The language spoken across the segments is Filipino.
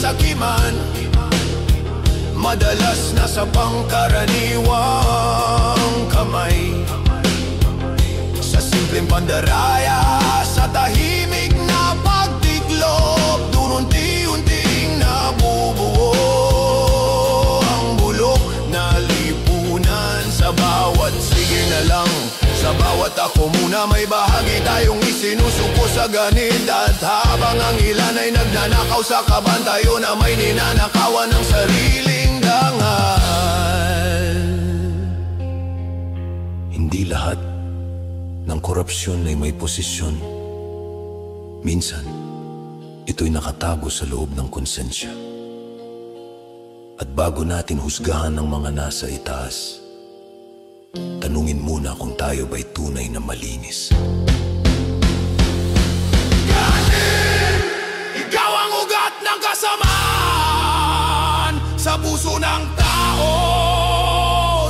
kasakiman, madalas nasa pangkaraniwang kamay. Sa simpleng pandaraya, sa tahimik na pagtiklop, dun unti-unting nabubuo ang bulok na lipunan. Sa bawat sige na lang, sa bawat ako muna, may bahagi tayong isinusuko sa ganit. At habang ang ilan ay nagnanakaw sa kaban, tayo na may ninanakawan ng sariling dangal. Hindi lahat ng korupsyon ay may posisyon. Minsan, ito'y nakatago sa loob ng konsensya. At bago natin husgahan ng mga nasa itaas, tanungin muna kung tayo ba'y tunay na malinis. Ganit! Ikaw ang ugat ng kasamaan sa puso ng tao,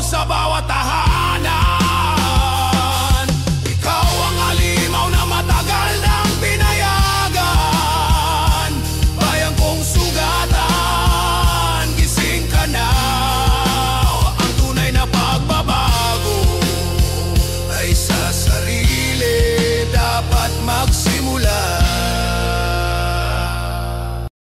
sa bawat tahanan.